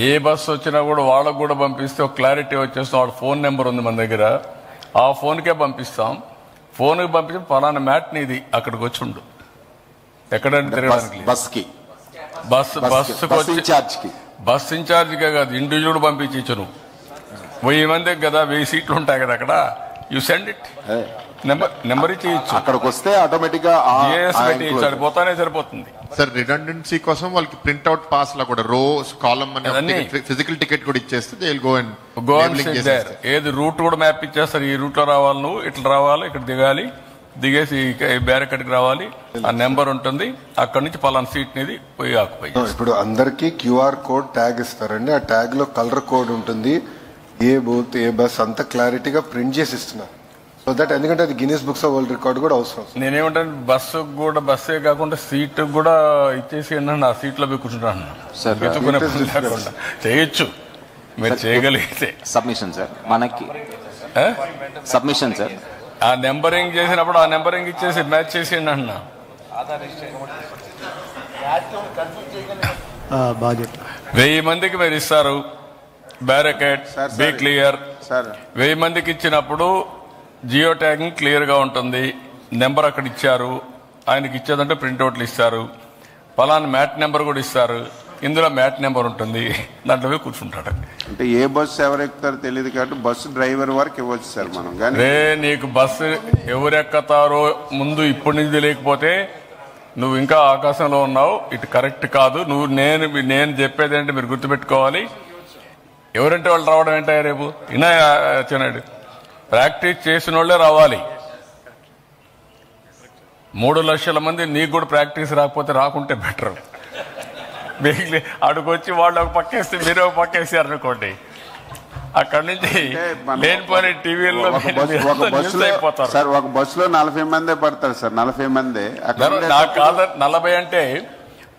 ఏ bus వచ్చినా కూడా వాళ్ళకు కూడా పంపిస్తే ఒక క్లారిటీ వచ్చేస్తాం. వాళ్ళ ఫోన్ నెంబర్ ఉంది మన దగ్గర, ఆ ఫోన్కే పంపిస్తాం. ఫోన్కి పంపించి పలానా మ్యాట్ నీది అక్కడికి వచ్చి ఉండు, ఎక్కడైనా తిరగడానికి. బస్ ఇన్ఛార్జ్గా కాదు, ఇండివిజువల్ పంపించు. నువ్వు 1000 మందికి కదా, 1000 సీట్లు ఉంటాయి కదా అక్కడ. యూ సెండ్ ఇట్, నెంబర్ ఇచ్చి అక్కడికి వస్తే ఆటోమేటిక్ గా సరిపోతానే సరిపోతుంది. సార్ రిడెండెన్సీ కోసం వాళ్ళకి ప్రింట్అవుట్ పాస్ లా కూడా రోస్ కాలమ్ అని ఫిజికల్ టికెట్ కూడా ఇచ్చేస్తే దే విల్ గో అండ్ ఏది రూట్ కూడా మ్యాప్ ఇచ్చేస్తారు. ఈ రూట్ లో రావాలి, నువ్వు ఇట్లా రావాలి, ఇక్కడ దిగాలి, దిగేసి బ్యారికేడ్కి రావాలి, ఆ నెంబర్ ఉంటుంది, అక్కడి నుంచి పలానా సీట్ అనేది పోయి ఆకుపోయి. ఇప్పుడు అందరికి QR కోడ్ ట్యాగ్ ఇస్తారండి. ఆ ట్యాగ్ లో కలర్ కోడ్ ఉంటుంది, ఏ బూత్ ఏ బస్ అంతా క్లారిటీగా ప్రింట్ చేసి ఇస్తున్నారు. సో దట్ ఎందుకంటే అది Guinness books of world record కూడా అవసరం. నేనేమంటాను, బస్సు కూడా బస్సే కాకుండా సీట్ కూడా ఇచ్చేసి ఆ సీట్లో పోయి కూర్చుంటాను. చేయొచ్చు మీరు చేయగలిగితే. సబ్మిషన్ సార్, మనకి సబ్మిషన్ సార్, ఆ నెంబరింగ్ చేసినప్పుడు ఆ నెంబరింగ్ ఇచ్చేసి మ్యాచ్ చేసేయండి అన్నా. 1000 మందికి మీరు ఇస్తారు బ్యారికేడ్, బీ క్లియర్. 1000 మందికి ఇచ్చినప్పుడు జియో ట్యాగింగ్ క్లియర్ గా ఉంటుంది, నెంబర్ అక్కడ ఇచ్చారు, ఆయనకి ఇచ్చేదంటే ప్రింట్అవుట్లు ఇస్తారు, పలానా మ్యాట్ నెంబర్ కూడా ఇస్తారు, ఇందులో మ్యాట్ నెంబర్ ఉంటుంది, దాంట్లో కూర్చుంటాడు. అంటే ఏ బస్సు ఎవరు ఎక్కుతారో తెలియదు కాబట్టి బస్సు డ్రైవర్ వరకు ఇవ్వచ్చు సార్ మనం. రే నీకు బస్సు ఎవరు ఎక్కుతారో ముందు ఇప్పటి నుంచి తెలియకపోతే నువ్వు ఇంకా ఆకాశంలో ఉన్నావు, ఇటు కరెక్ట్ కాదు. నువ్వు నేను చెప్పేది ఏంటి మీరు గుర్తుపెట్టుకోవాలి. ఎవరంటే వాళ్ళు రావడం ఏంటో రేపు ఇనా చిన్నాడు ప్రాక్టీస్ చేసిన వాళ్ళే రావాలి. 3 లక్షల మంది నీకు కూడా ప్రాక్టీస్ రాకపోతే రాకుంటే బెటర్. అడుగొచ్చి వాళ్ళు ఒక పక్కేస్తే మీరు ఒక పక్కేసారు అనుకోండి, అక్కడి నుంచి లేనిపోయిన టీవీల్లో అయిపోతారు. సార్ ఒక బస్సులో 40 మందే పడతారు సార్, 40 మంది. నాకు కాదు 40 అంటే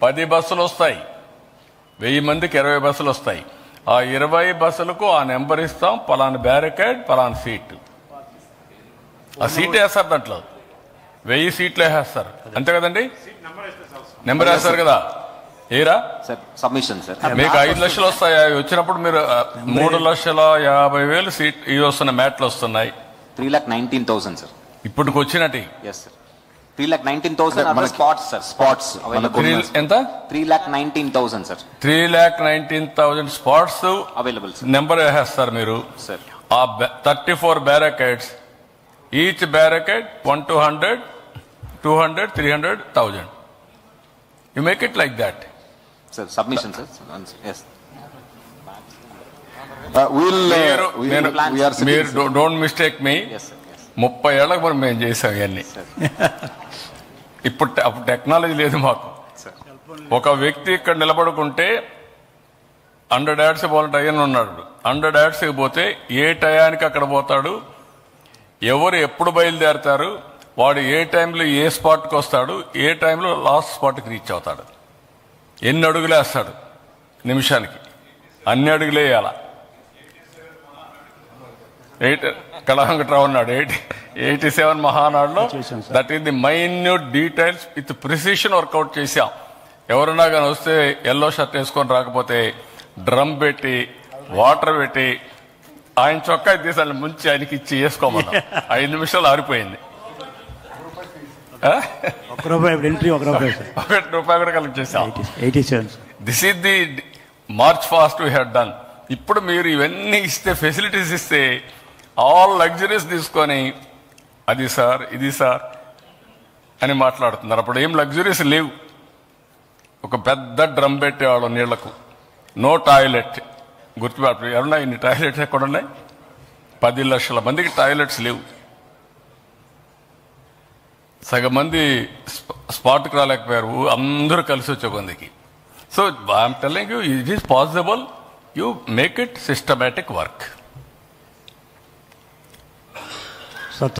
10 బస్సులు వస్తాయి, 1000 మందికి 20 బస్సులు వస్తాయి. ఆ 20 బస్సులకు ఆ నెంబర్ ఇస్తాం, పలానా బ్యారికేడ్, పలానా సీట్. ఆ సీట్ వేస్తారు, దాంట్లో 1000 సీట్లు వేస్తారు, అంతే కదండి. నెంబర్ వేస్తారు కదా, ఏరా సబ్మిషన్ సార్. మీకు 5 లక్షలు వస్తాయి, వచ్చినప్పుడు మీరు 3,50,000 సీట్ ఇవి వస్తున్నాయి, మ్యాట్లు వస్తున్నాయి. 3,19,000 సార్ ఇప్పటికి వచ్చినట్టు. 3,19,000 స్పాట్స్ సార్, స్పాట్స్ ఎంత? 3,19,000 సార్. 3,19,000 spots available. నెంబర్ వేస్తారు మీరు సార్. ఆ 34 barricades, each barricade 100, 200, 300,000. You make it like that. Sir, submission, sir. Yes. Don't mistake me. Yes, sir. 30 ఏళ్ళకి మనం మేము చేసాం ఇవన్నీ. ఇప్పుడు టెక్నాలజీ లేదు మాకు. ఒక వ్యక్తి ఇక్కడ నిలబడుకుంటే 100 యాడ్స్ పోవాలంటే అయ్యని ఉన్నాడు. 100 యాడ్స్కి పోతే ఏ టయానికి అక్కడ పోతాడు, ఎవరు ఎప్పుడు బయలుదేరతారు, వాడు ఏ టైంలో ఏ స్పాట్కి వస్తాడు, ఏ టైంలో లాస్ట్ స్పాట్కి రీచ్ అవుతాడు, ఎన్ని అడుగులు వేస్తాడు నిమిషానికి, అన్ని అడుగులు వేయాల. కళాంకట్రావు ఉన్నాడు 87 మహానాడులో. That is the minute details with precision work out చేశాం. ఎవరన్నా కానీ వస్తే ఎల్లో షర్ట్ వేసుకొని రాకపోతే డ్రమ్ పెట్టి వాటర్ పెట్టి ఆయన చొక్కా తీసాను ముంచి ఆయనకి ఇచ్చి వేసుకోమన్నా. 5 నిమిషాలు ఆరిపోయింది. ₹1 కూడా కలెక్ట్ చేశాం. This is the March fast we had done. ఇప్పుడు మీరు ఇవన్నీ ఇస్తే, ఫెసిలిటీస్ ఇస్తే, ఆల్ లగ్జరీస్ తీసుకొని అది సార్ ఇది సార్ అని మాట్లాడుతున్నారు. అప్పుడు ఏం లగ్జరీస్ లేవు. ఒక పెద్ద డ్రమ్ పెట్టేవాళ్ళు నీళ్లకు, నో టాయిలెట్. గుర్తుపెట్టు, ఎవరున్నా ఇన్ని టాయిలెట్స్ ఎక్కడ ఉన్నాయి? 10 లక్షల మందికి టాయిలెట్స్ లేవు. సగం మంది స్పాట్కి రాలేకపోయారు, అందరూ కలిసి వచ్చే కొందికి. So I'm telling you, it is possible. You make it systematic work.